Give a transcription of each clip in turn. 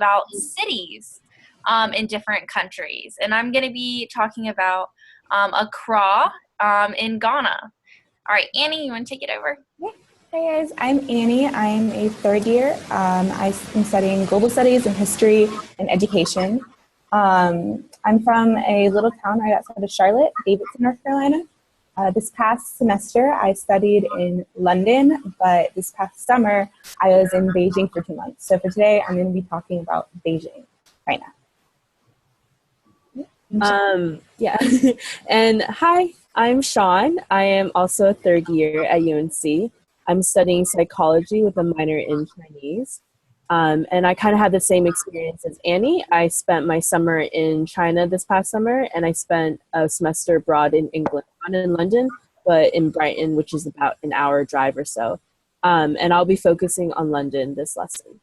about cities in different countries. And I'm going to be talking about Accra in Ghana. All right, Annie, you want to take it over? Yeah. Hey guys, I'm Annie. I'm a third year. I'm studying global studies and history and education. I'm from a little town right outside of Charlotte, Davidson, North Carolina. This past semester, I studied in London, but this past summer, I was in Beijing for 2 months. So for today, I'm going to be talking about Beijing, China. Yeah. And hi, I'm Sean. I am also a third year at UNC. I'm studying psychology with a minor in Chinese. And I kind of had the same experience as Annie. I spent my summer in China this past summer, and I spent a semester abroad in England, not in London, but in Brighton, which is about an hour drive or so. And I'll be focusing on London this lesson.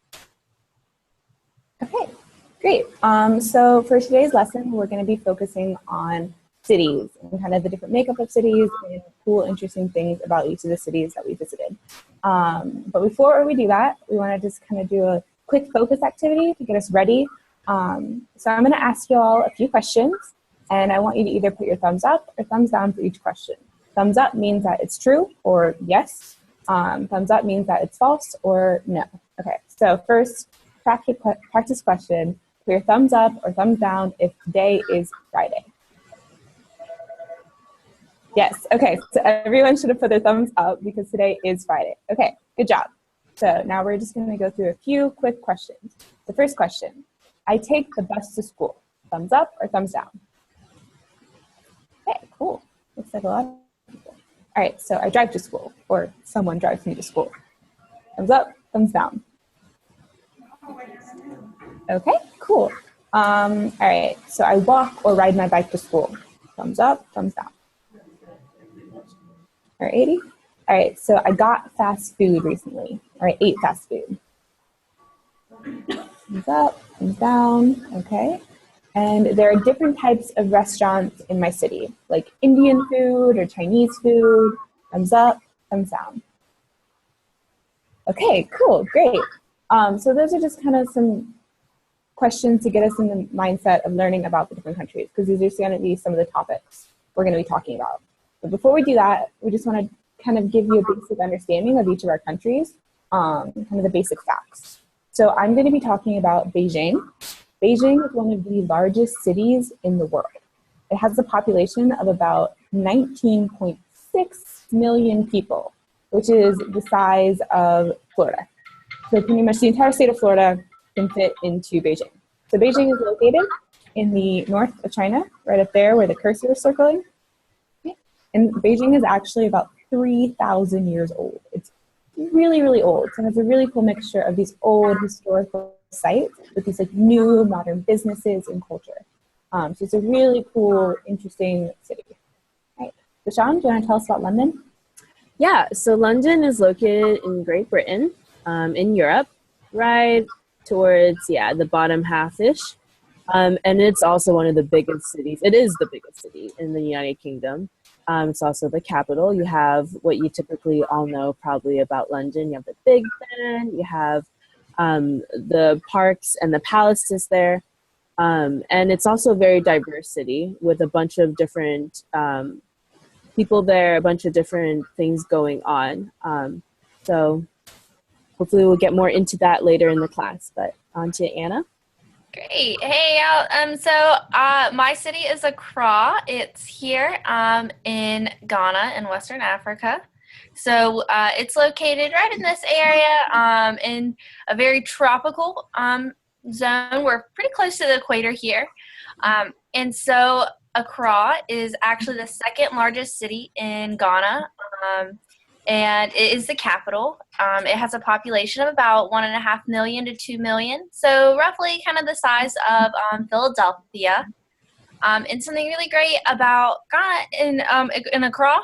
Okay, great. So for today's lesson, we're going to be focusing on cities and kind of the different makeup of cities and cool, interesting things about each of the cities that we visited. But before we do that, we want to just kind of do a quick focus activity to get us ready. So I'm going to ask you all a few questions, and I want you to either put your thumbs up or thumbs down for each question. Thumbs up means that it's true or yes. Thumbs up means that it's false or no. Okay, so first, practice question. Put your thumbs up or thumbs down if today is Friday. Yes, okay, so everyone should have put their thumbs up because today is Friday. Okay, good job. So now we're just gonna go through a few quick questions. The first question, I take the bus to school. Thumbs up or thumbs down? Okay, cool. Looks like a lot of people. All right, so I drive to school, or someone drives me to school. Thumbs up, thumbs down. Okay, cool. All right, so I walk or ride my bike to school. Thumbs up, thumbs down. Alrighty. All right, so I got fast food recently, or I ate fast food. Thumbs up, thumbs down, okay. And there are different types of restaurants in my city, like Indian food or Chinese food. Thumbs up, thumbs down. Okay, cool, great. So those are just kind of some questions to get us in the mindset of learning about the different countries, because these are going to be some of the topics we're going to be talking about. But before we do that, we just want to kind of give you a basic understanding of each of our countries, kind of the basic facts. So I'm going to be talking about Beijing. Beijing is one of the largest cities in the world. It has a population of about 19.6 million people, which is the size of Florida. So pretty much the entire state of Florida can fit into Beijing. So Beijing is located in the north of China, right up there where the cursor is circling. And Beijing is actually about 3,000 years old. It's really, really old. So it has a really cool mixture of these old historical sites with these like new modern businesses and culture. So it's a really cool, interesting city. All right. So Sean, do you want to tell us about London? Yeah, so London is located in Great Britain, in Europe, right towards, the bottom half-ish. And it's also one of the biggest cities. It is the biggest city in the United Kingdom. It's also the capital. You have what you typically all know probably about London. You have the Big Ben, you have the parks and the palaces there. And it's also a very diverse city with a bunch of different people there, a bunch of different things going on. So hopefully we'll get more into that later in the class, but on to Anna. Great. Hey, my city is Accra. It's here in Ghana in Western Africa. So it's located right in this area in a very tropical zone. We're pretty close to the equator here. And so Accra is actually the second largest city in Ghana. And it is the capital. It has a population of about 1.5 million to 2 million, so roughly kind of the size of Philadelphia. And something really great about Ghana in Accra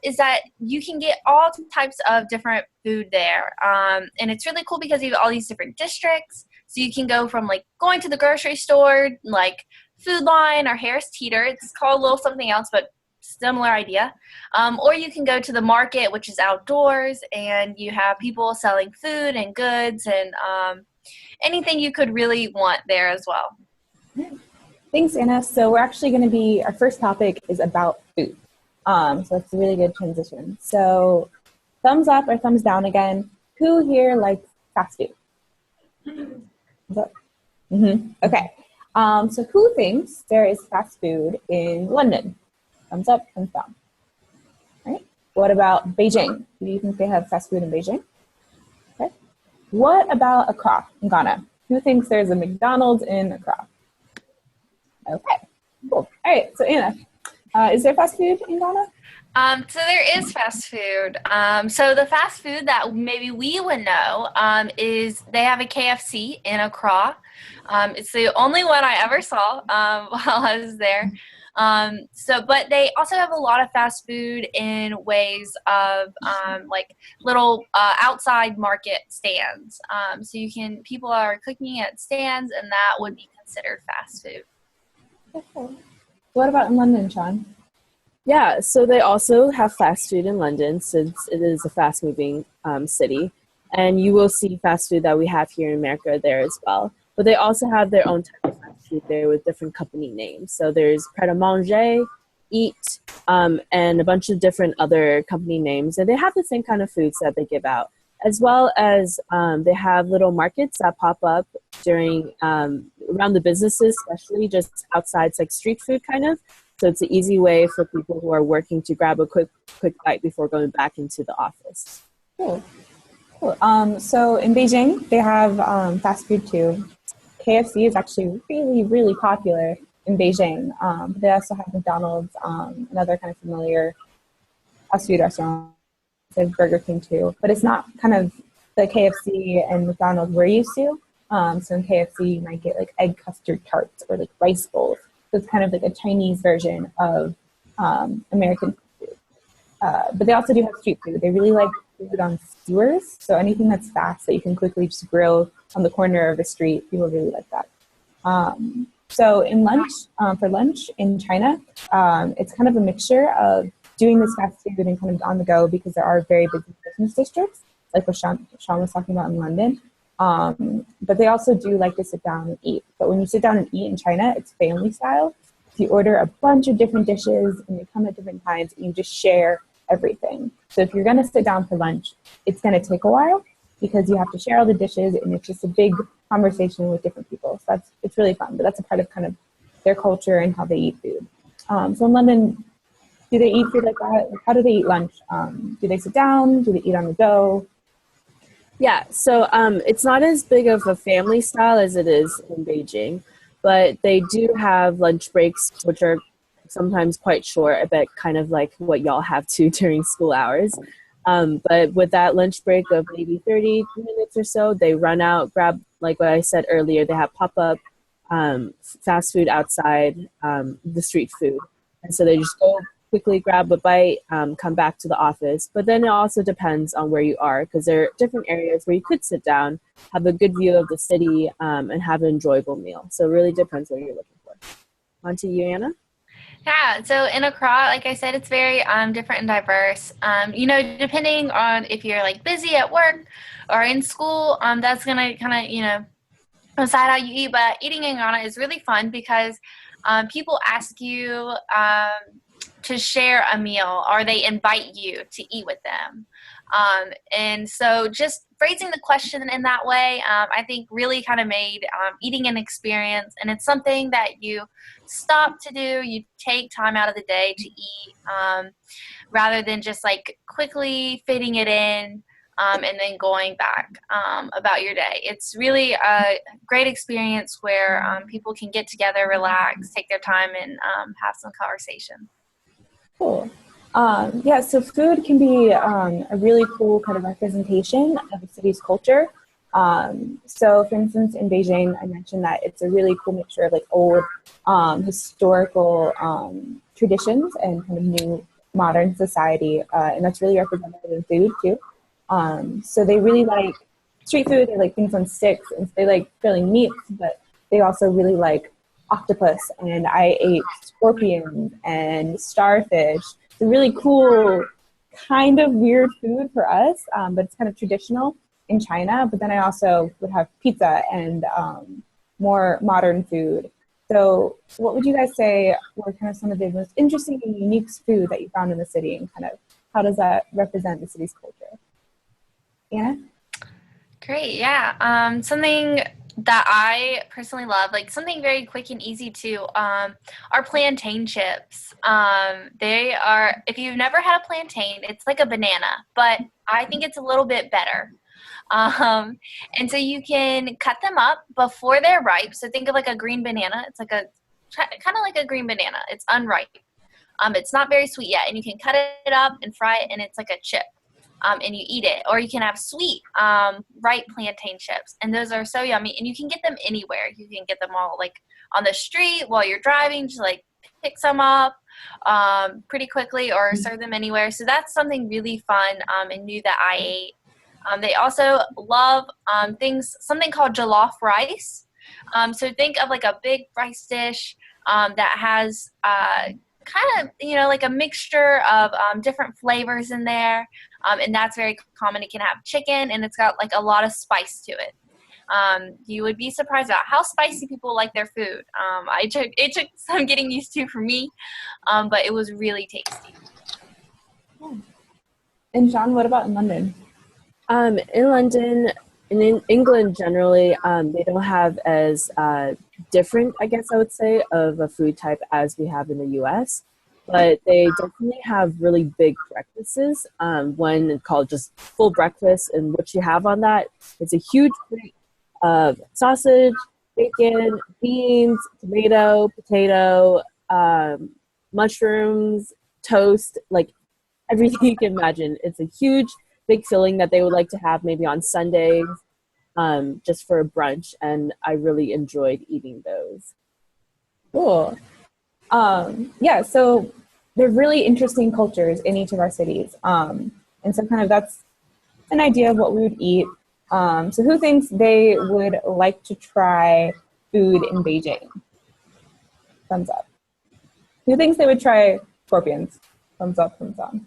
is that you can get all types of different food there. And it's really cool because you have all these different districts. So you can go from like going to the grocery store, like Food Line or Harris Teeter. It's called a little something else, but similar idea. Or you can go to the market, which is outdoors, and you have people selling food and goods, and anything you could really want there as well. Thanks, Anna. So we're actually going to be, our first topic is about food. So that's a really good transition. So thumbs up or thumbs down again. Who here likes fast food? Okay. So who thinks there is fast food in London? Thumbs up, thumbs down. All right. What about Beijing? Do you think they have fast food in Beijing? Okay. What about Accra in Ghana? Who thinks there's a McDonald's in Accra? Okay, cool. All right, so Anna, is there fast food in Ghana? So there is fast food. So the fast food that maybe we would know is they have a KFC in Accra. It's the only one I ever saw while I was there. But they also have a lot of fast food in ways of like little outside market stands. So people are cooking at stands, and that would be considered fast food. What about in London, Sean? Yeah, so they also have fast food in London since it is a fast-moving city. And you will see fast food that we have here in America there as well. But they also have their own type of fast food there with different company names. So there's Pret a Manger, Eat, and a bunch of different other company names. And they have the same kind of foods that they give out, as well as they have little markets that pop up during around the businesses, especially just outside. It's like street food kind of. So it's an easy way for people who are working to grab a quick bite before going back into the office. Cool. So in Beijing, they have fast food too. KFC is actually really, really popular in Beijing. But they also have McDonald's, another kind of familiar fast food restaurant. They have Burger King too. But it's not kind of the KFC and McDonald's we're used to. So in KFC, you might get like egg custard tarts or like rice bowls. So it's kind of like a Chinese version of American food. But they also do have street food. They really like food on skewers. So anything that's fast that you can quickly just grill on the corner of a street, people really like that. So for lunch in China, it's kind of a mixture of doing this fast food and kind of on the go because there are very busy business districts, like what Sean was talking about in London. But they also do like to sit down and eat. But when you sit down and eat in China, it's family style. So you order a bunch of different dishes and they come at different times and you just share everything. So if you're going to sit down for lunch, it's going to take a while because you have to share all the dishes and it's just a big conversation with different people. So it's really fun, but that's a part of kind of their culture and how they eat food. So in London, do they eat food like that? How do they eat lunch? Do they sit down? Do they eat on the go? Yeah, so it's not as big of a family style as it is in Beijing, but they do have lunch breaks, which are sometimes quite short, but kind of like what y'all have to during school hours. But with that lunch break of maybe 30 minutes or so, they run out, grab, like what I said earlier, they have pop-up fast food outside the street food. And so they just go quickly grab a bite, come back to the office. But then it also depends on where you are because there are different areas where you could sit down, have a good view of the city, and have an enjoyable meal. So it really depends what you're looking for. On to you, Anna. Yeah, so in Accra, like I said, it's very different and diverse. Depending on if you're like busy at work or in school, that's gonna kind of decide how you eat. But eating in Ghana is really fun because people ask you to share a meal or they invite you to eat with them. And so just phrasing the question in that way, I think really kind of made eating an experience. And it's something that you stop to do. You take time out of the day to eat rather than just like quickly fitting it in and then going back about your day. It's really a great experience where people can get together, relax, take their time, and have some conversation. Cool. Yeah, so food can be a really cool kind of representation of a city's culture. So for instance, in Beijing, I mentioned that it's a really cool mixture of like old historical traditions and kind of new modern society. And that's really represented in food too. So they really like street food, they like things on sticks, and they like grilling meats, but they also really like octopus, and I ate scorpions and starfish. It's a really cool, kind of weird food for us, but it's kind of traditional. in China, but then I also would have pizza and more modern food. So what would you guys say were kind of some of the most interesting and unique food that you found in the city, and kind of how does that represent the city's culture? Anna? Great, yeah. Something that I personally love, like something very quick and easy too, are plantain chips. They are, if you've never had a plantain, it's like a banana, but I think it's a little bit better. Um, and so you can cut them up before they're ripe. So think of like a green banana. It's like a kind of like a green banana. It's unripe. It's not very sweet yet, and you can cut it up and fry it, and it's like a chip. And you eat it. Or you can have sweet, ripe plantain chips, and those are so yummy. And you can get them anywhere. You can get them all like on the street while you're driving, just like pick some up pretty quickly, or serve them anywhere. So that's something really fun and new that I ate. They also love something called jollof rice. So think of like a big rice dish that has kind of, like a mixture of different flavors in there. And that's very common. It can have chicken, and it's got like a lot of spice to it. You would be surprised about how spicy people like their food. It took some getting used to for me, but it was really tasty. And Sean, what about in London? In London, and in England generally, they don't have as different, I guess I would say, of a food type as we have in the U.S., but they definitely have really big breakfasts, one called just full breakfast, and what you have on that is a huge plate of sausage, bacon, beans, tomato, potato, mushrooms, toast, like everything you can imagine. It's a huge, big filling that they would like to have maybe on Sundays, just for a brunch, and I really enjoyed eating those. Cool. Yeah, so they're really interesting cultures in each of our cities. And so kind of that's an idea of what we would eat. So who thinks they would like to try food in Beijing? Thumbs up. Who thinks they would try scorpions? Thumbs up, thumbs down.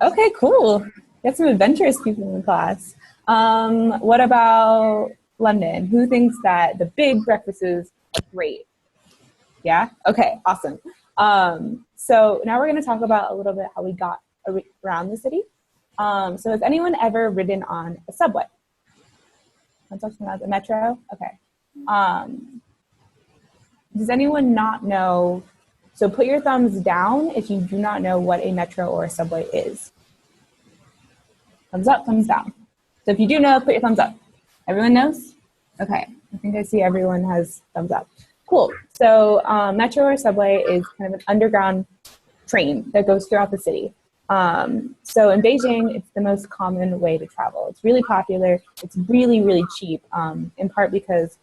Okay, cool. Got some adventurous people in the class. What about London? Who thinks that the big breakfasts are great? Yeah? Okay, awesome. So now we're going to talk about a little bit how we got around the city. So has anyone ever ridden on a subway? I'm talking about the metro? Okay. Does anyone not know? So put your thumbs down if you do not know what a metro or a subway is. Thumbs up, thumbs down. So if you do know, put your thumbs up. Everyone knows? Okay. I think I see everyone has thumbs up. Cool. So metro or subway is kind of an underground train that goes throughout the city. So in Beijing, it's the most common way to travel. It's really popular. It's really, really cheap, in part because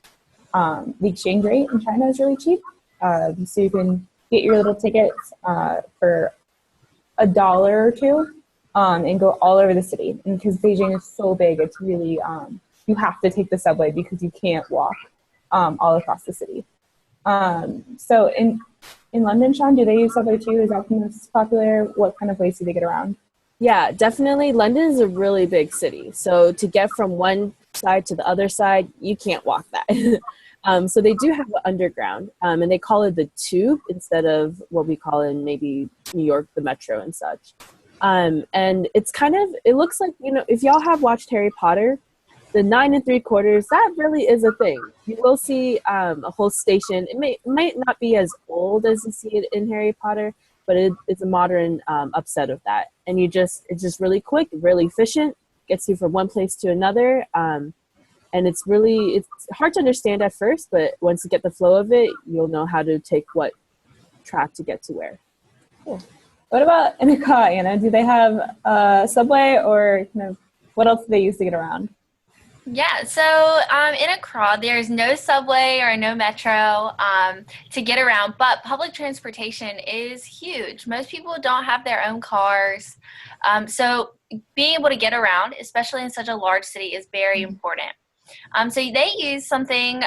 the exchange rate in China is really cheap. So you can get your little tickets for $1 or $2 and go all over the city. And because Beijing is so big, it's really, you have to take the subway because you can't walk all across the city. So in London, Sean, do they use subway too? Is that the most popular? What kind of ways do they get around? Yeah, definitely. London is a really big city. So to get from one side to the other side, you can't walk that. So they do have an underground, and they call it the tube instead of what we call in maybe New York, the metro and such. And it's kind of, it looks like, if y'all have watched Harry Potter, the 9 3/4, that really is a thing. You will see a whole station. It might not be as old as you see it in Harry Potter, but it's a modern upset of that. And it's just really quick, really efficient, gets you from one place to another. And it's hard to understand at first, but once you get the flow of it, you'll know how to take what track to get to where. Cool. What about in a car, Anna? Do they have a subway, or kind of what else do they use to get around? Yeah, so in Accra, there's no subway or no metro to get around, but public transportation is huge. Most people don't have their own cars. So being able to get around, especially in such a large city, is very important. So they use something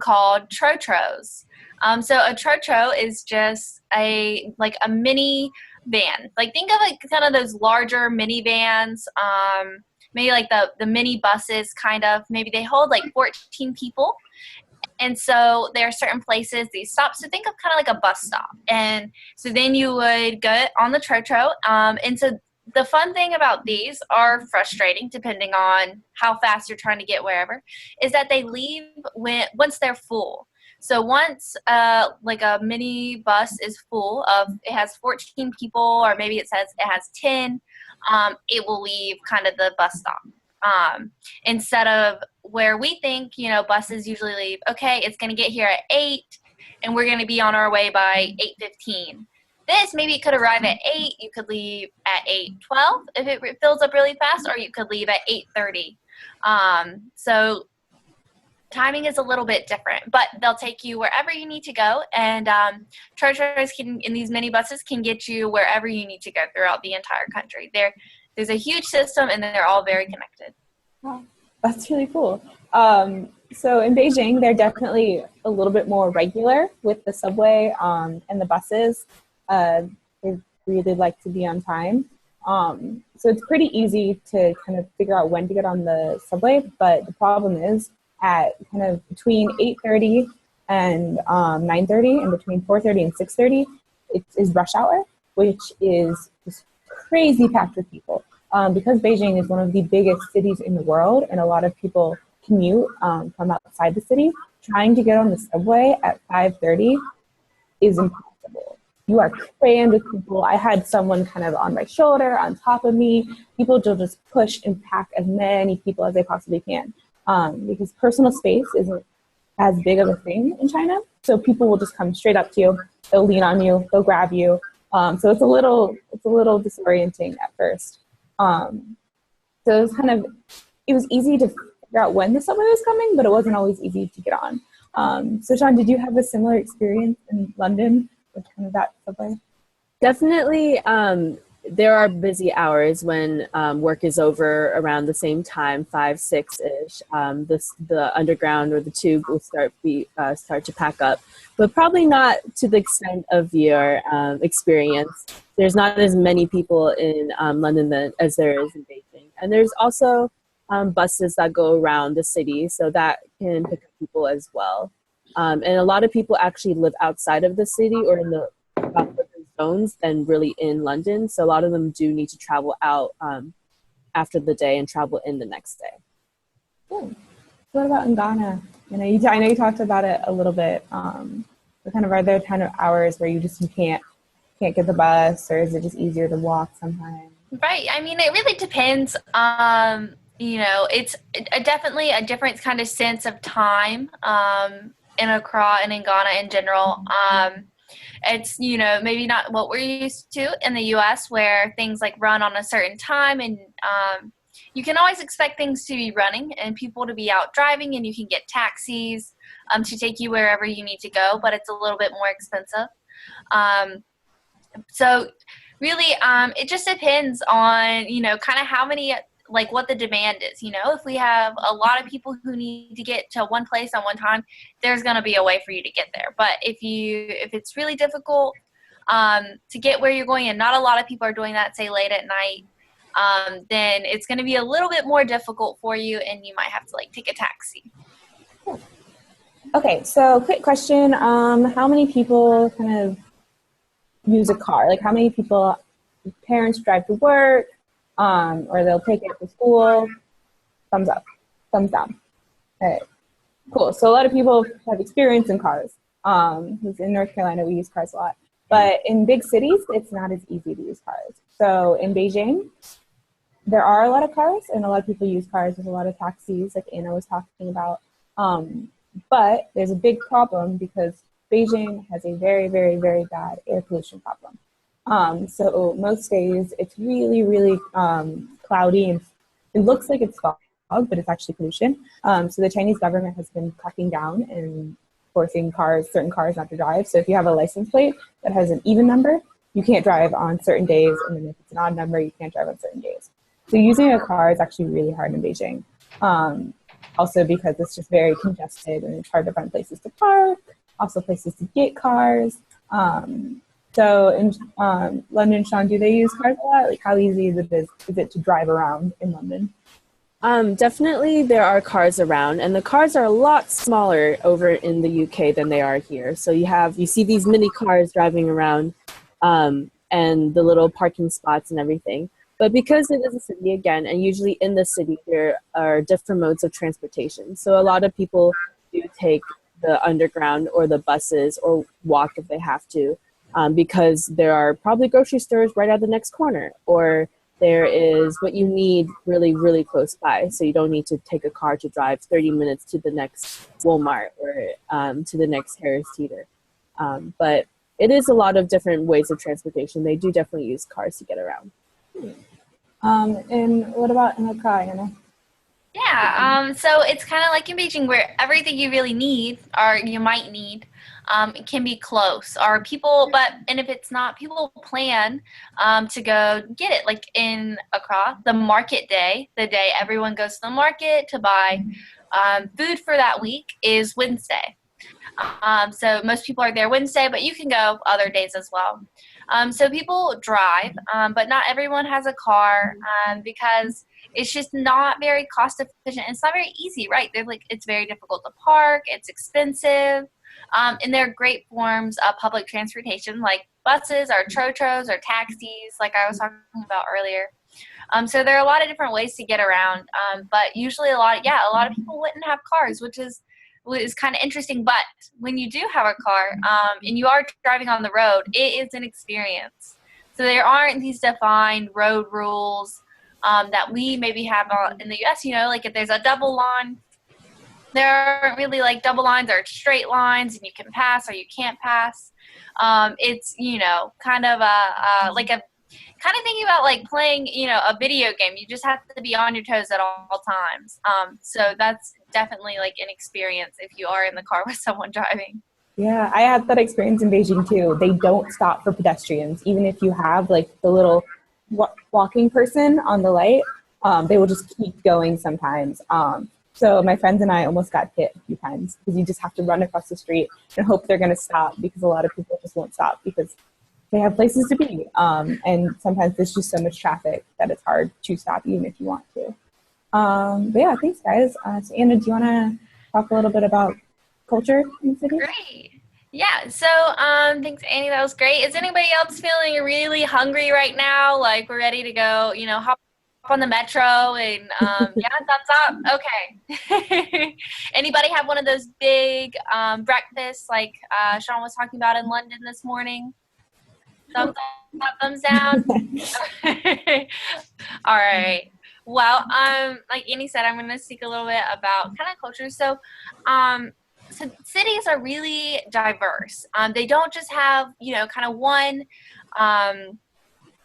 called trotros. So a trotro is just a mini van. Like think of like kind of those larger minivans maybe like the mini buses kind of, maybe they hold like 14 people. And so there are certain places these stop. So think of kind of like a bus stop. And so then you would get on the Trotro. And so the fun thing about these are frustrating depending on how fast you're trying to get wherever, is that they leave once they're full. So once like a mini bus is full of, it has 14 people, or maybe it says it has 10, it will leave kind of the bus stop. Instead of where we think, buses usually leave, okay, it's going to get here at 8 and we're going to be on our way by 8:15. This, maybe it could arrive at 8, you could leave at 8:12 if it fills up really fast, or you could leave at 8:30. So timing is a little bit different, but they'll take you wherever you need to go, and chargers in these mini buses can get you wherever you need to go throughout the entire country. There's a huge system, and they're all very connected. Wow, that's really cool. So in Beijing, they're definitely a little bit more regular with the subway and the buses. They really like to be on time. So it's pretty easy to kind of figure out when to get on the subway, but the problem is at kind of between 8:30 and 9:30, and between 4:30 and 6:30, it is rush hour, which is just crazy packed with people. Because Beijing is one of the biggest cities in the world, and a lot of people commute from outside the city, trying to get on the subway at 5:30 is impossible. You are crammed with people. I had someone kind of on my shoulder, on top of me. People will just push and pack as many people as they possibly can, because personal space isn't as big of a thing in China. So people will just come straight up to you. They'll lean on you. They'll grab you. So it's a little disorienting at first. So it was easy to figure out when the subway was coming, but it wasn't always easy to get on. So Sean, did you have a similar experience in London with kind of that subway? Definitely. There are busy hours when work is over around the same time, 5, 6-ish. The underground or the tube will start to pack up, but probably not to the extent of your experience. There's not as many people in London as there is in Beijing. And there's also buses that go around the city, so that can pick up people as well. And a lot of people actually live outside of the city or in the zones than really in London. So a lot of them do need to travel out after the day and travel in the next day. Cool. What about in Ghana? I know you talked about it a little bit. But kind of, are there kind of hours where you can't get the bus, or is it just easier to walk sometimes? Right. I mean, it really depends. It's definitely a different kind of sense of time in Accra and in Ghana in general. It's, maybe not what we're used to in the U.S., where things like run on a certain time, and you can always expect things to be running and people to be out driving, and you can get taxis to take you wherever you need to go, but it's a little bit more expensive. So really, it just depends on, kind of how many, like what the demand is. If we have a lot of people who need to get to one place on one time, there's going to be a way for you to get there. But if it's really difficult to get where you're going, and not a lot of people are doing that, say late at night, then it's going to be a little bit more difficult for you, and you might have to take a taxi. Okay, so quick question. How many people kind of use a car? Like, how many people, parents drive to work, or they'll take it to school? Thumbs up, thumbs down. All right, cool. So a lot of people have experience in cars. Because in North Carolina, we use cars a lot. But in big cities, it's not as easy to use cars. So in Beijing, there are a lot of cars, and a lot of people use cars. There's a lot of taxis, like Anna was talking about. But there's a big problem because Beijing has a very, very, very bad air pollution problem. So most days it's really, really cloudy, and it looks like it's fog, but it's actually pollution. So the Chinese government has been cracking down and forcing certain cars not to drive. So if you have a license plate that has an even number, you can't drive on certain days, and then if it's an odd number, you can't drive on certain days. So using a car is actually really hard in Beijing. Also because it's just very congested and it's hard to find places to park, also places to get cars. So So in London, Sean, do they use cars a lot? Like, how easy is it to drive around in London? Definitely there are cars around, and the cars are a lot smaller over in the UK than they are here. So you see these mini cars driving around, and the little parking spots and everything. But because it is a city again, and usually in the city there are different modes of transportation. So a lot of people do take the underground or the buses or walk if they have to, because there are probably grocery stores right at the next corner, or there is what you need really, really close by. So you don't need to take a car to drive 30 minutes to the next Walmart or to the next Harris Teeter. But it is a lot of different ways of transportation. They do definitely use cars to get around. And what about in Accra, Anna? Yeah, so it's kind of like in Beijing where everything you really need or you might need can be close or and if it's not, people plan to go get it. Like in Accra, the market day, the day everyone goes to the market to buy food for that week is Wednesday. So most people are there Wednesday, but you can go other days as well. So people drive, but not everyone has a car because it's just not very cost efficient. It's not very easy, right? It's very difficult to park. It's expensive. And there are great forms of public transportation like buses or trotros or taxis, like I was talking about earlier. So there are a lot of different ways to get around. But usually a lot of people wouldn't have cars, which is kind of interesting. But when you do have a car and you are driving on the road, it is an experience. So there aren't these defined road rules that we maybe have in the US, like if there's a double line, there aren't really like double lines or straight lines and you can pass or you can't pass. It's, kind of kind of thinking about like playing, a video game. You just have to be on your toes at all times. So that's definitely like an experience if you are in the car with someone driving. Yeah, I had that experience in Beijing too. They don't stop for pedestrians, even if you have like the little walking person on the light. They will just keep going sometimes. So my friends and I almost got hit a few times because you just have to run across the street and hope they're going to stop, because a lot of people just won't stop because they have places to be. And sometimes there's just so much traffic that it's hard to stop even if you want to. But yeah, thanks guys. So Anna, do you want to talk a little bit about culture in the city? Great. Yeah, so thanks Annie, that was great. Is anybody else feeling really hungry right now? Like we're ready to go, hop on the metro and yeah, thumbs up. Okay. Anybody have one of those big breakfasts like Sean was talking about in London this morning? Thumbs up, thumbs down. All right. Well, like Annie said, I'm going to speak a little bit about kind of culture. So cities are really diverse. They don't just have, kind of one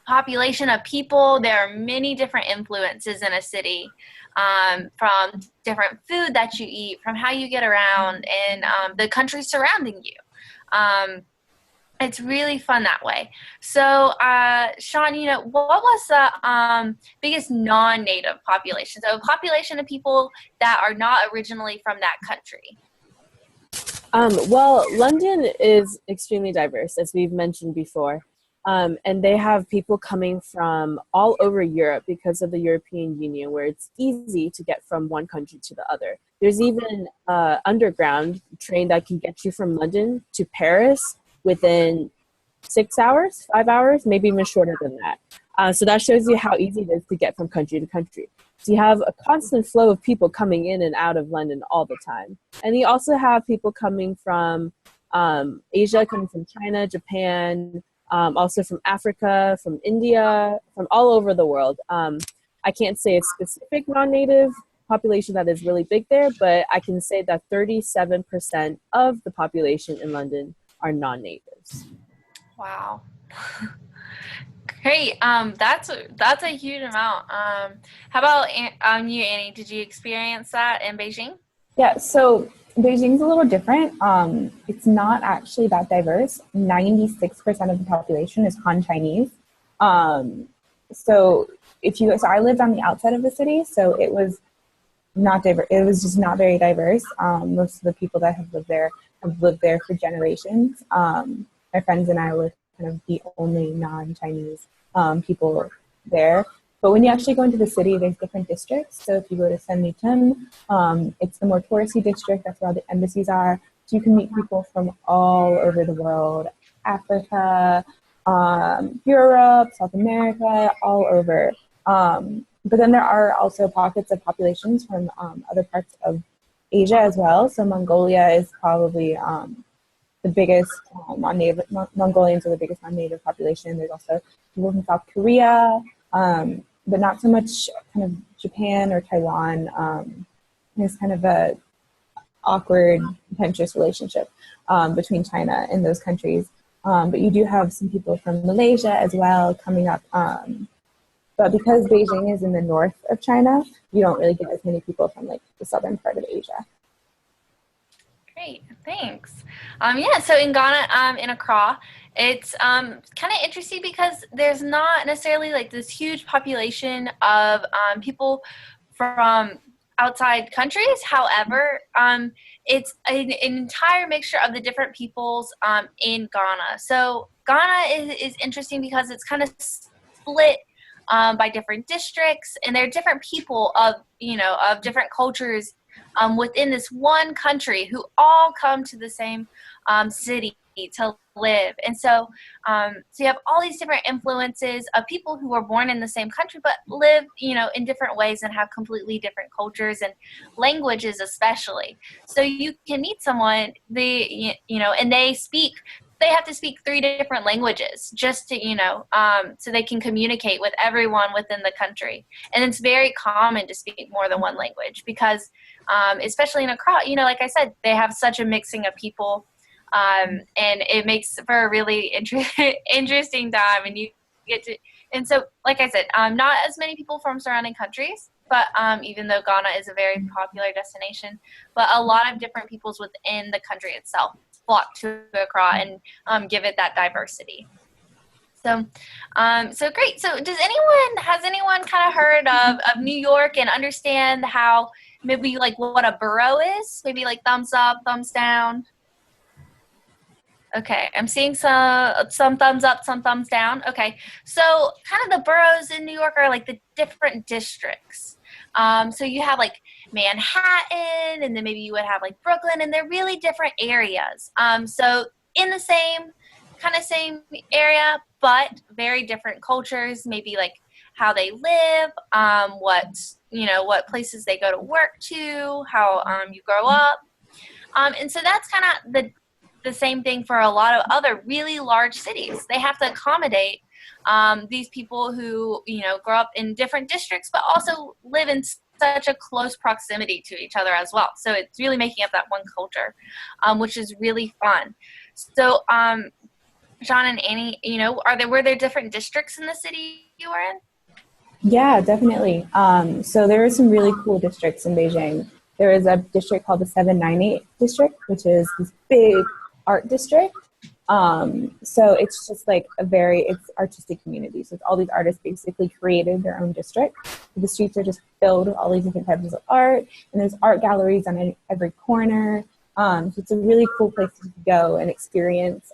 population of people. There are many different influences in a city, from different food that you eat, from how you get around, and the country surrounding you. It's really fun that way. So, Sean, what was the biggest non-native population? So a population of people that are not originally from that country. Well, London is extremely diverse, as we've mentioned before. And they have people coming from all over Europe because of the European Union, where it's easy to get from one country to the other. There's even an underground train that can get you from London to Paris within 6 hours, 5 hours, maybe even shorter than that. So that shows you how easy it is to get from country to country. So you have a constant flow of people coming in and out of London all the time. And you also have people coming from Asia, coming from China, Japan, also from Africa, from India, from all over the world. I can't say a specific non-native population that is really big there, but I can say that 37% of the population in London are non-natives. Wow. Great. That's a huge amount. How about you, Annie? Did you experience that in Beijing? Yeah, so Beijing's a little different. It's not actually that diverse. 96% of the population is Han Chinese. So I lived on the outside of the city, so it was not diverse. It was just not very diverse. Most of the people that have lived there for generations. My friends and I were kind of the only non-Chinese people there. But when you actually go into the city, there's different districts. So if you go to Sanlitun, it's the more touristy district. That's where all the embassies are. So you can meet people from all over the world, Africa, Europe, South America, all over. But then there are also pockets of populations from other parts of Asia as well. So Mongolia is probably the biggest non-native. Mongolians are the biggest non-native population. There's also people from South Korea, but not so much kind of Japan or Taiwan. There's kind of a awkward, contentious relationship between China and those countries. But you do have some people from Malaysia as well coming up. But because Beijing is in the north of China, you don't really get as many people from like the southern part of Asia. Great, thanks. Yeah, so in Ghana, in Accra, it's kind of interesting because there's not necessarily like this huge population of people from outside countries. However, it's an entire mixture of the different peoples in Ghana. So Ghana is interesting because it's kind of split by different districts, and there are different people of different cultures within this one country who all come to the same city to live. And so you have all these different influences of people who are born in the same country but live in different ways and have completely different cultures and languages especially. So you can meet someone, and they have to speak 3 different languages just to, so they can communicate with everyone within the country. And it's very common to speak more than one language because, especially in Accra, like I said, they have such a mixing of people, and it makes for a really interesting time. And you get to, and so, like I said, not as many people from surrounding countries, but even though Ghana is a very popular destination, but a lot of different peoples within the country itself flock to Accra and give it that diversity. So great. So has anyone kind of heard of New York and understand how maybe like what a borough is? Maybe like thumbs up, thumbs down. Okay, I'm seeing some thumbs up, some thumbs down. Okay, so kind of the boroughs in New York are like the different districts. So you have like Manhattan, and then maybe you would have like Brooklyn, and they're really different areas. So in the same area, but very different cultures, maybe like how they live, what places they go to work to, how you grow up. And so that's kind of the same thing for a lot of other really large cities. They have to accommodate these people who, grow up in different districts, but also live in such a close proximity to each other as well. So it's really making up that one culture, which is really fun. So, John and Annie, were there different districts in the city you were in? Yeah, definitely. So there are some really cool districts in Beijing. There is a district called the 798 district, which is this big art district. So it's just like it's artistic community. So it's all these artists basically created their own district. The streets are just filled with all these different types of art, and there's art galleries on every corner. So it's a really cool place to go and experience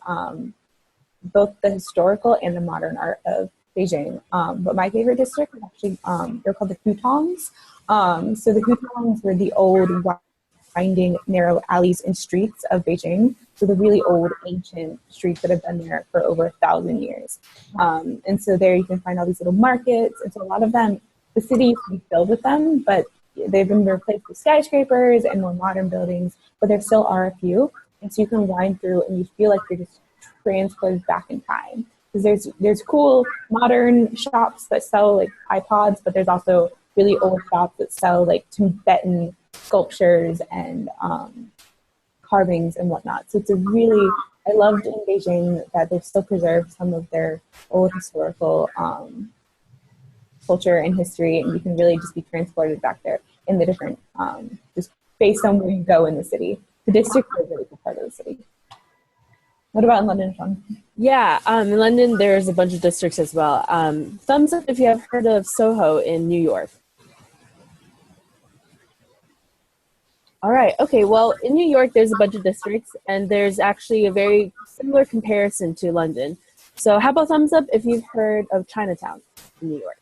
both the historical and the modern art of Beijing. But my favorite district is actually, they're called the Hutongs. So the Hutongs were the old winding narrow alleys and streets of Beijing. So the really old ancient streets that have been there for over 1,000 years. And so there you can find all these little markets. And so a lot of them, the city used to be filled with them, but they've been replaced with skyscrapers and more modern buildings, but there still are a few. And so you can wind through and you feel like you're just transported back in time. Because there's cool modern shops that sell like iPods, but there's also really old shops that sell like Tibetan sculptures and carvings and whatnot. So it's I loved in Beijing that they've still preserved some of their old historical culture and history, and you can really just be transported back there in the different, just based on where you go in the city. The district is a really cool part of the city. What about in London, Sean? Yeah, in London, there's a bunch of districts as well. Thumbs up if you have heard of Soho in New York. All right. Okay. Well, in New York, there's a bunch of districts, and there's actually a very similar comparison to London. So how about thumbs up if you've heard of Chinatown in New York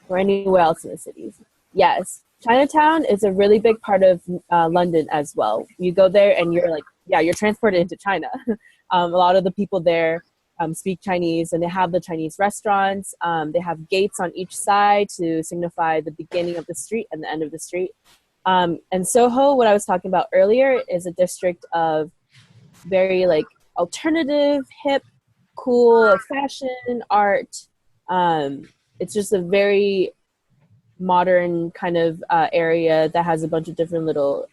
or anywhere else in the cities? Yes. Chinatown is a really big part of London as well. You go there and you're like, yeah, you're transported into China. A lot of the people there speak Chinese, and they have the Chinese restaurants. They have gates on each side to signify the beginning of the street and the end of the street. And Soho, what I was talking about earlier, is a district of very like alternative, hip, cool fashion, art. It's just a very modern kind of area that has a bunch of different little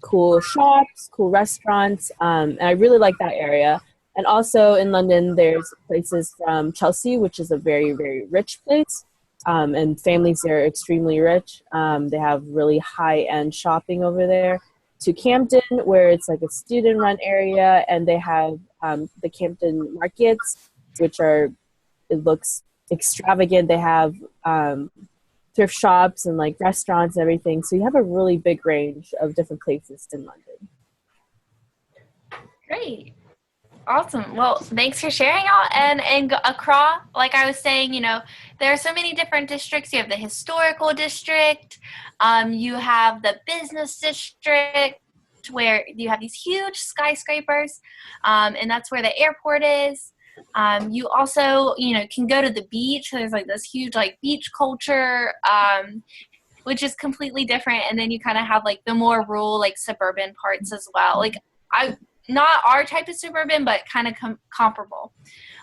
cool shops, cool restaurants, and I really like that area. And also in London, there's places from Chelsea, which is a very, very rich place, and families there are extremely rich. They have really high-end shopping over there. To Camden, where it's like a student-run area, and they have the Camden markets, which are, it looks extravagant. They have thrift shops and like restaurants and everything. So you have a really big range of different places in London. Great. Awesome. Well, thanks for sharing all. And Accra, like I was saying, you know, there are so many different districts. You have the historical district. You have the business district where you have these huge skyscrapers, and that's where the airport is. You also, you know, can go to the beach. There's like this huge like beach culture, which is completely different. And then you kind of have like the more rural, like suburban parts as well. Like not our type of suburban, but kind of comparable.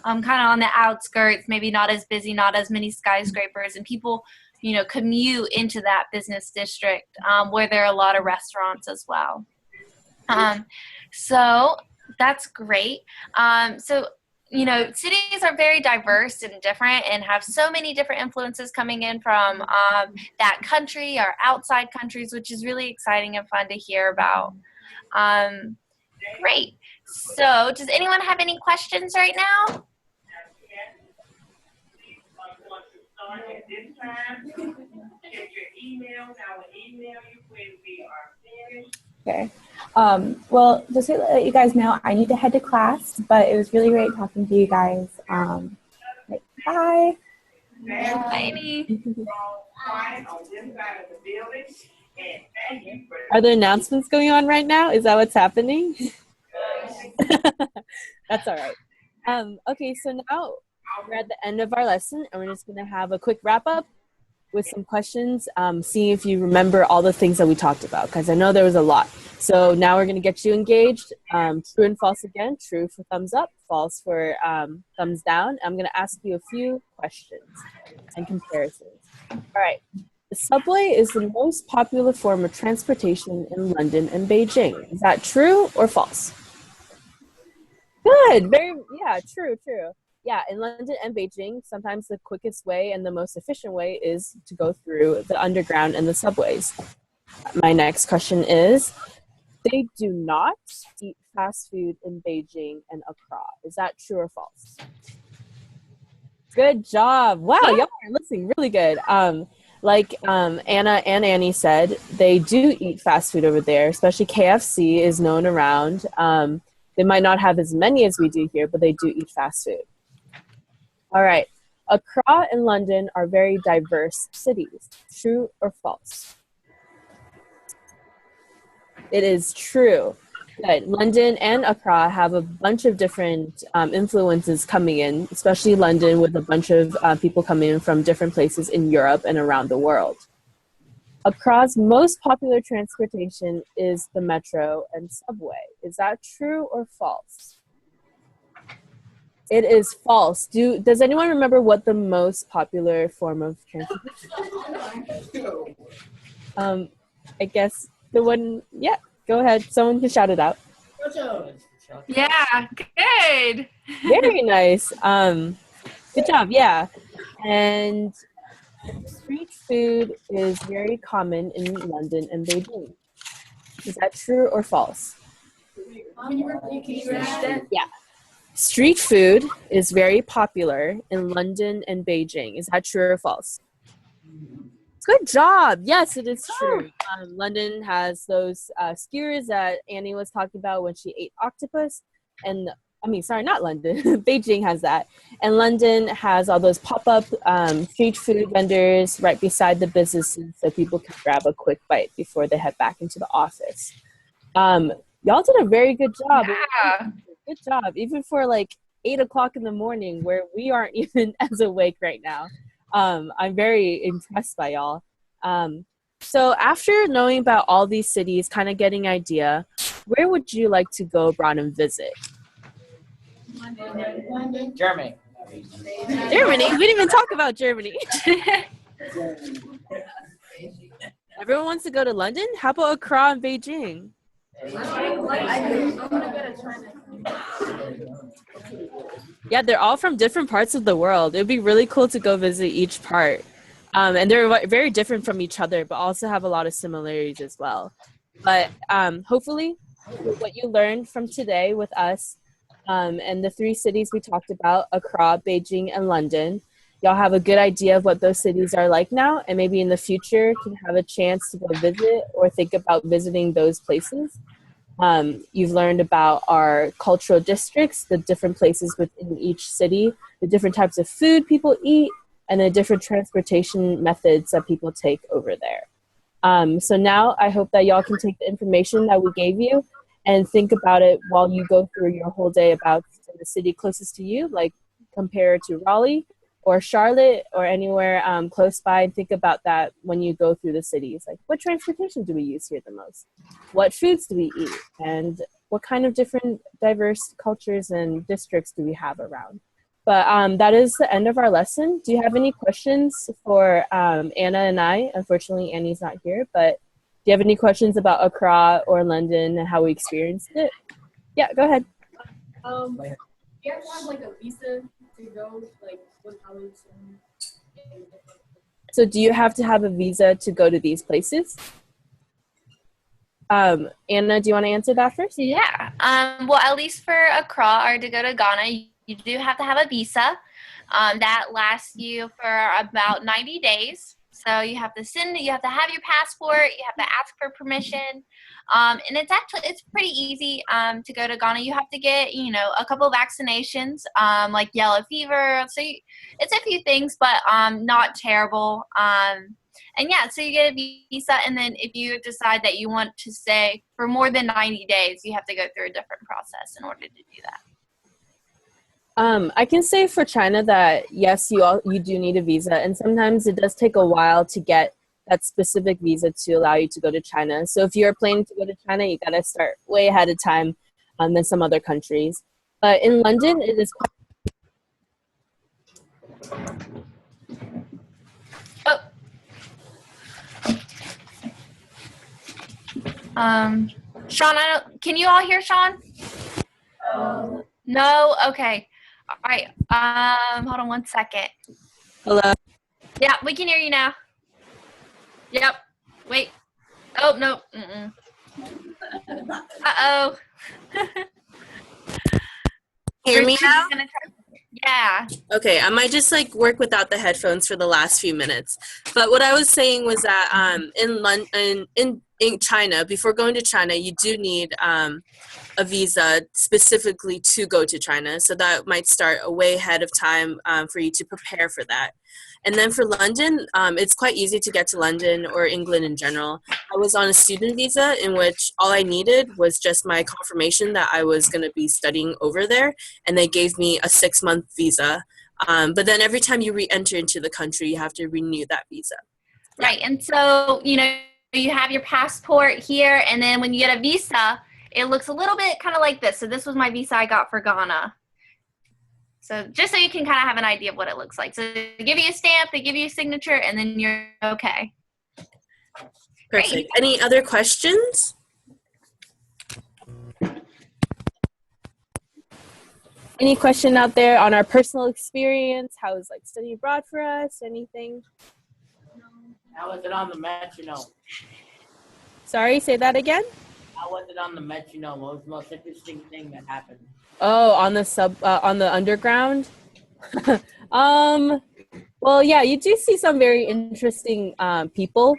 Kind of on the outskirts, maybe not as busy, not as many skyscrapers, and people, you know, commute into that business district where there are a lot of restaurants as well. So that's great. So, you know, cities are very diverse and different and have so many different influences coming in from that country or outside countries, which is really exciting and fun to hear about. Great. So does anyone have any questions right now? Okay. Well, just to let you guys know, I need to head to class, but it was really great talking to you guys. Bye. Bye. Are there announcements going on right now? Is that what's happening? That's all right. Okay, so now we're at the end of our lesson, and we're just going to have a quick wrap up with some questions, seeing if you remember all the things that we talked about, because I know there was a lot. So now we're going to get you engaged. True and false again. True for thumbs up, false for thumbs down. I'm going to ask you a few questions and comparisons. All right. The subway is the most popular form of transportation in London and Beijing. Is that true or false? Good. Yeah, true. Yeah, in London and Beijing, sometimes the quickest way and the most efficient way is to go through the underground and the subways. My next question is, they do not eat fast food in Beijing and Accra. Is that true or false? Good job. Wow, y'all are listening really good. Like Anna and Annie said, they do eat fast food over there, especially KFC is known around. They might not have as many as we do here, but they do eat fast food. All right. Accra and London are very diverse cities. True or false? It is true. Good. London and Accra have a bunch of different influences coming in, especially London with a bunch of people coming in from different places in Europe and around the world. Accra's most popular transportation is the metro and subway. Is that true or false? It is false. Does anyone remember what the most popular form of transportation? I guess the one, yeah, go ahead. Someone can shout it out. Yeah, good. Very nice. Good job, yeah. And street food is very common in London and Beijing. Is that true or false? Yeah. Street food is very popular in London and Beijing. Is that true or false? Good job. Yes, it is true. London has those skewers that Annie was talking about when she ate octopus. And I mean, sorry, not London. Beijing has that. And London has all those pop-up street food vendors right beside the businesses so people can grab a quick bite before they head back into the office. Y'all did a very good job. Yeah. Good job, even for like 8 o'clock in the morning where we aren't even as awake right now. I'm very impressed by y'all. So after knowing about all these cities, kind of getting idea, where would you like to go abroad and visit? Germany. Germany? We didn't even talk about Germany. Everyone wants to go to London? How about Accra and Beijing? Yeah, they're all from different parts of the world. It would be really cool to go visit each part. And they're very different from each other, but also have a lot of similarities as well. But hopefully, what you learned from today with us and the 3 cities we talked about, Accra, Beijing, and London, y'all have a good idea of what those cities are like now, and maybe in the future can have a chance to go visit or think about visiting those places. You've learned about our cultural districts, the different places within each city, the different types of food people eat, and the different transportation methods that people take over there. So now I hope that y'all can take the information that we gave you and think about it while you go through your whole day about the city closest to you, like compare to Raleigh or Charlotte or anywhere close by, and think about that when you go through the cities. Like, what transportation do we use here the most? What foods do we eat? And what kind of different diverse cultures and districts do we have around? But that is the end of our lesson. Do you have any questions for Anna and I? Unfortunately, Annie's not here, but do you have any questions about Accra or London and how we experienced it? Yeah, go ahead. Do you have to have like a visa to go, like with college? So do you have to have a visa to go to these places? Anna, do you want to answer that first? Yeah. Well, at least for Accra or to go to Ghana, you do have to have a visa that lasts you for about 90 days. So you have to have your passport, you have to ask for permission. And it's pretty easy to go to Ghana. You have to get, a couple of vaccinations, like yellow fever. So it's a few things, but not terrible. And yeah, so you get a visa, and then if you decide that you want to stay for more than 90 days, you have to go through a different process in order to do that. I can say for China that yes, you do need a visa, and sometimes it does take a while to get that specific visa to allow you to go to China. So if you're planning to go to China, you gotta start way ahead of time than some other countries. But in London, it is quite. Sean, can you all hear Sean? No? Okay. All right. Hold on one second. Hello. Yeah, we can hear you now. Yep. Wait. Oh, no. Uh-oh. Hear me now? Yeah. Okay, I might just work without the headphones for the last few minutes. But what I was saying was that in China, before going to China, you do need a visa specifically to go to China. So that might start a way ahead of time for you to prepare for that. And then for London, it's quite easy to get to London or England in general. I was on a student visa in which all I needed was just my confirmation that I was going to be studying over there, and they gave me a 6-month visa. But then every time you re-enter into the country, you have to renew that visa. Yeah. Right, and so, you have your passport here, and then when you get a visa, it looks a little bit kind of like this. So this was my visa I got for Ghana. So just so you can kind of have an idea of what it looks like. So they give you a stamp, they give you a signature, and then you're okay. Perfect. Great. Any other questions? Any question out there on our personal experience? How was studying abroad for us? Anything? How was it on the metronome? Sorry, say that again? How was it on the metronome? What was the most interesting thing that happened? Oh, on the underground? Well, yeah, you do see some very interesting people.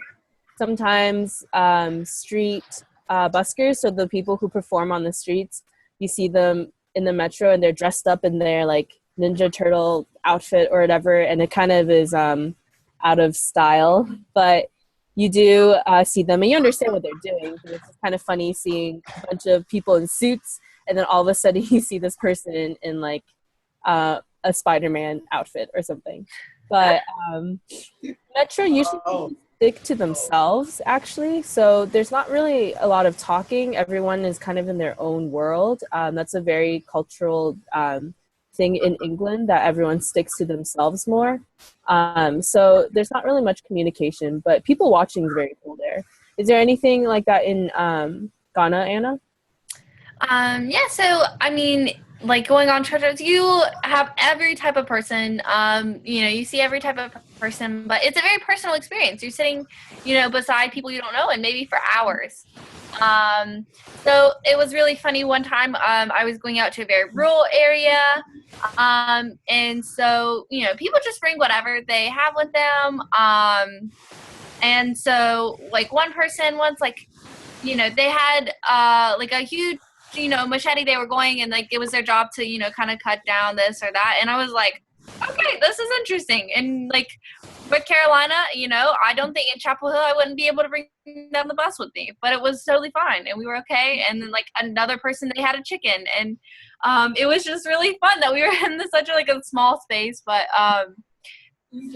Sometimes street buskers, so the people who perform on the streets, you see them in the metro and they're dressed up in their like Ninja Turtle outfit or whatever, and it kind of is out of style, but you do see them and you understand what they're doing. But it's kind of funny seeing a bunch of people in suits, and then all of a sudden you see this person in like a Spider-Man outfit or something. But Metro usually stick to themselves, actually. So there's not really a lot of talking. Everyone is kind of in their own world. That's a very cultural thing in England, that everyone sticks to themselves more. So there's not really much communication, but people watching is very cool there. Is there anything like that in Ghana, Anna? Yeah, so I mean, like going on church trips, you have every type of person. You see every type of person, but it's a very personal experience. You're sitting, beside people you don't know, and maybe for hours. So it was really funny. One time, I was going out to a very rural area, and so people just bring whatever they have with them. And so like one person once, like, they had like a huge machete. They were going, and like it was their job to kind of cut down this or that, and I was like, okay, this is interesting. And like with Carolina, I don't think in Chapel Hill I wouldn't be able to bring down the bus with me, but it was totally fine and we were okay. And then like another person, they had a chicken, and it was just really fun that we were in such a small space, but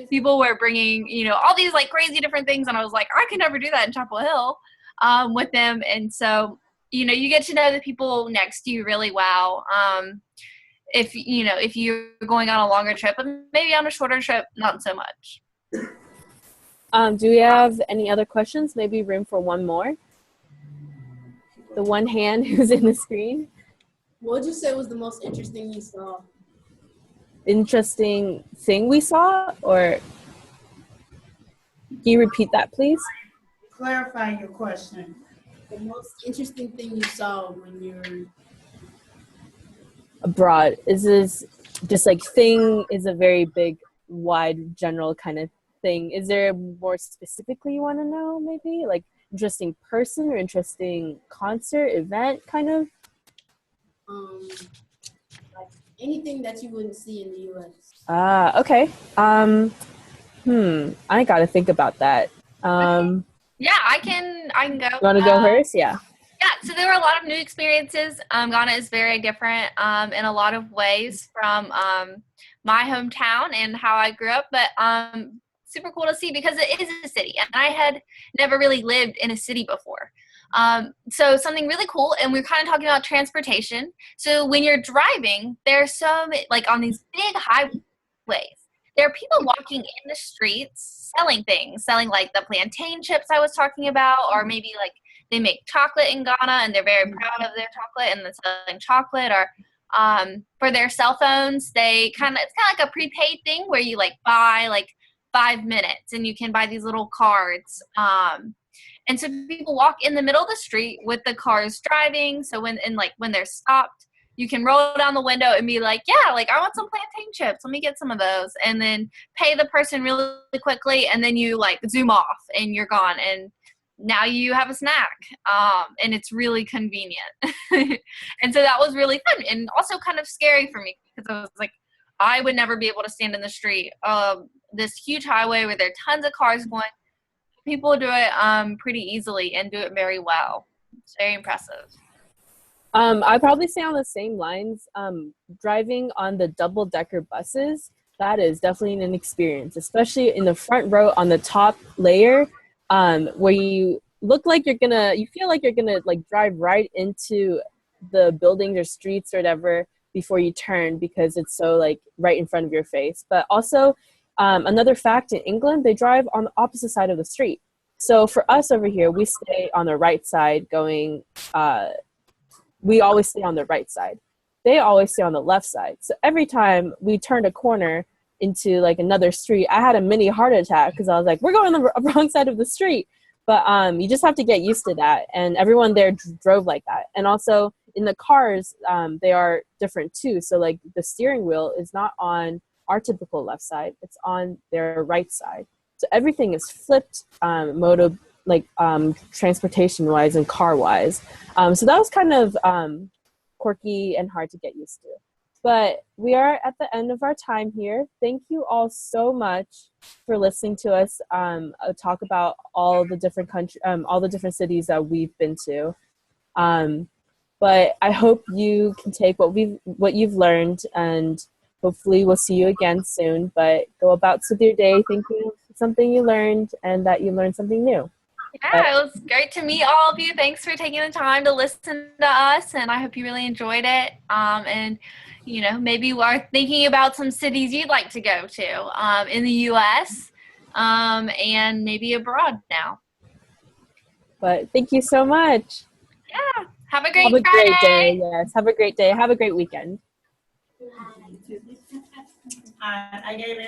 people were bringing all these like crazy different things, and I was like, I could never do that in Chapel Hill with them. And so you get to know the people next to you really well. If you're going on a longer trip, but maybe on a shorter trip, not so much. Do we have any other questions? Maybe room for one more? The one hand who's in the screen. What would you say was the most interesting you saw? Interesting thing we saw, or can you repeat that, please? Clarify your question. The most interesting thing you saw when you're Abroad. Is this just like thing is a very big, wide, general kind of thing. Is there more specifically you want to know, maybe? Like interesting person or interesting concert, event, kind of? like anything that you wouldn't see in the U.S. Okay. I gotta think about that. Yeah, I can go. You want to go first? Yeah. Yeah, so there were a lot of new experiences. Ghana is very different in a lot of ways from my hometown and how I grew up, but super cool to see because it is a city, and I had never really lived in a city before. So something really cool, and we're kind of talking about transportation. So when you're driving, there's some, like on these big highways, there are people walking in the streets selling things, selling like the plantain chips I was talking about, or maybe like they make chocolate in Ghana and they're very proud of their chocolate and they're selling chocolate. Or for their cell phones, it's kind of like a prepaid thing where you like buy like 5 minutes and you can buy these little cards. And so people walk in the middle of the street with the cars driving. So when they're stopped, you can roll down the window and be like, yeah, like I want some plantain chips. Let me get some of those. And then pay the person really quickly. And then you like zoom off and you're gone. And now you have a snack. And it's really convenient. And so that was really fun and also kind of scary for me because I was like, I would never be able to stand in the street. This huge highway where there are tons of cars going. People do it pretty easily and do it very well. It's very impressive. I'd probably say on the same lines, driving on the double-decker buses, that is definitely an experience, especially in the front row on the top layer, where you feel like you're gonna like drive right into the buildings or streets or whatever before you turn because it's so like right in front of your face. But also, another fact in England, they drive on the opposite side of the street. So for us over here, we stay on the right side going, we always stay on the right side. They always stay on the left side. So every time we turned a corner into like another street, I had a mini heart attack because I was like, we're going on the wrong side of the street. But you just have to get used to that. And everyone there drove like that. And also in the cars, they are different too. So like the steering wheel is not on our typical left side, it's on their right side. So everything is flipped transportation wise and car wise. So that was kind of quirky and hard to get used to. But we are at the end of our time here. Thank you all so much for listening to us talk about all the different all the different cities that we've been to. But I hope you can take what you've learned, and hopefully we'll see you again soon. But go about with your day thinking of something you learned and that you learned something new. Yeah, it was great to meet all of you. Thanks for taking the time to listen to us, and I hope you really enjoyed it. And maybe you are thinking about some cities you'd like to go to in the U.S. And maybe abroad now. But thank you so much. Yeah, have a great Have a Friday. great day. Yes, have a great day. Have a great weekend. I gave